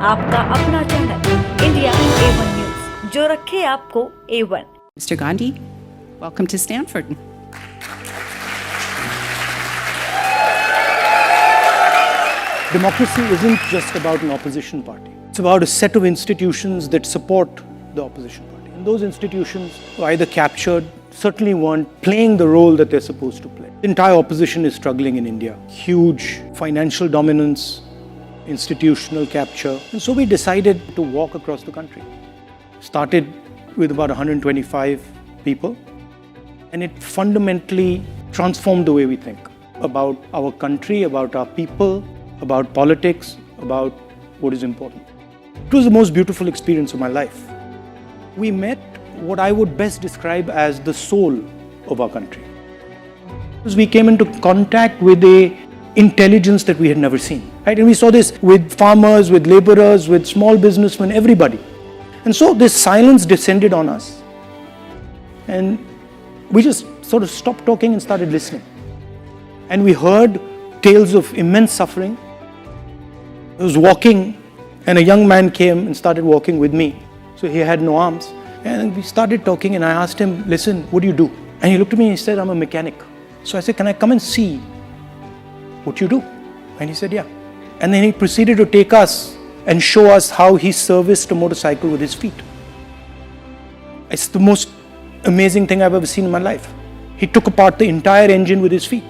आपका अपना channel India A1 news, जो रखे आपको A1। Mr. Gandhi, welcome to Stanford. Democracy isn't just about an opposition party. It's about a set of institutions that support the opposition party. And those institutions are either captured, certainly weren't playing the role that they're supposed to play. The entire opposition is struggling in India. Huge financial dominance, institutional capture. And so we decided to walk across the country. Started with about 125 people. And it fundamentally transformed the way we think about our country, about our people, about politics, about what is important. It was the most beautiful experience of my life. We met what I would best describe as the soul of our country. Because we came into contact with a intelligence that we had never seen. Right? And we saw this with farmers, with laborers, with small businessmen, everybody. And so this silence descended on us. And we just sort of stopped talking and started listening. And we heard tales of immense suffering. I was walking and a young man came and started walking with me. So he had no arms. And we started talking and I asked him, listen, what do you do? And he looked at me and he said, I'm a mechanic. So I said, can I come and see what you do? And he said, yeah. And then he proceeded to take us and show us how he serviced a motorcycle with his feet. It's the most amazing thing I've ever seen in my life. He took apart the entire engine with his feet.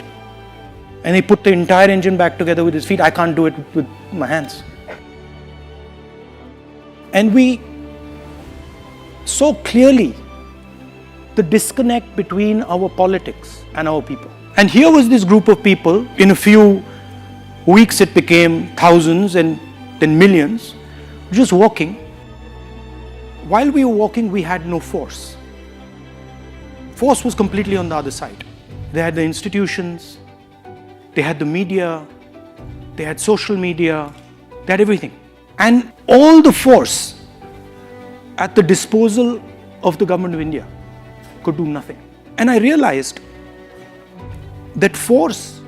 And he put the entire engine back together with his feet. I can't do it with my hands. And we saw clearly the disconnect between our politics and our people. And here was this group of people. In a few weeks it became thousands and then millions, just walking. While we were walking, we had no force. Force was completely on the other side. They had the institutions, they had the media, they had social media, they had everything. And all the force at the disposal of the government of India could do nothing. And I realized that force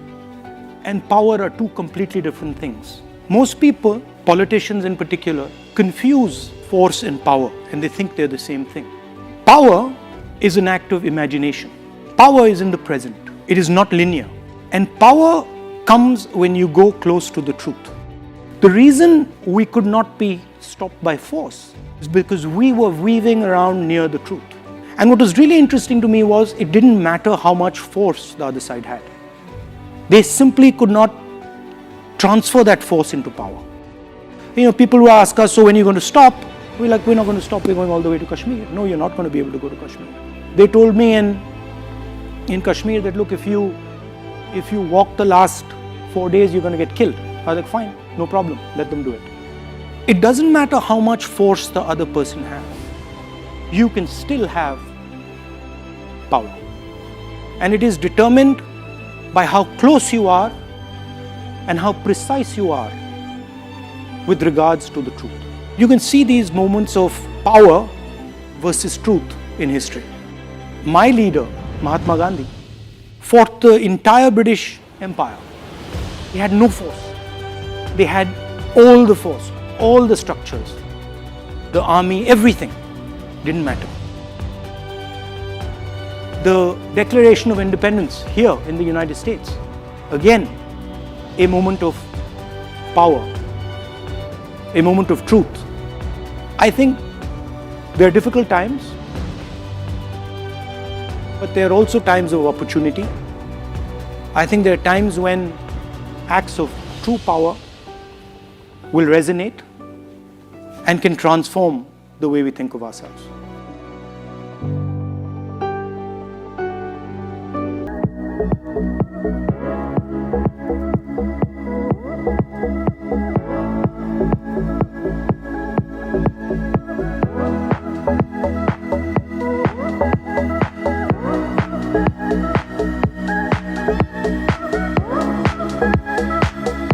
and power are two completely different things. Most people, politicians in particular, confuse force and power and they think they're the same thing. Power is an act of imagination. Power is in the present. It is not linear. And power comes when you go close to the truth. The reason we could not be stopped by force is because we were weaving around near the truth. And what was really interesting to me was it didn't matter how much force the other side had. They simply could not transfer that force into power. You know, people who ask us, so when are you going to stop? We're like, we're not going to stop, we're going all the way to Kashmir. No, you're not going to be able to go to Kashmir. They told me in Kashmir that, look, if you walk the last 4 days, you're going to get killed. I was like, fine, no problem, let them do it. It doesn't matter how much force the other person has. You can still have power. And it is determined by how close you are and how precise you are with regards to the truth. You can see these moments of power versus truth in history. My leader, Mahatma Gandhi, fought the entire British Empire. He had no force. They had all the force, all the structures, the army, everything. Didn't matter. The Declaration of Independence here in the United States, again, a moment of power, a moment of truth. I think there are difficult times, but there are also times of opportunity. I think there are times when acts of true power will resonate and can transform the way we think of ourselves.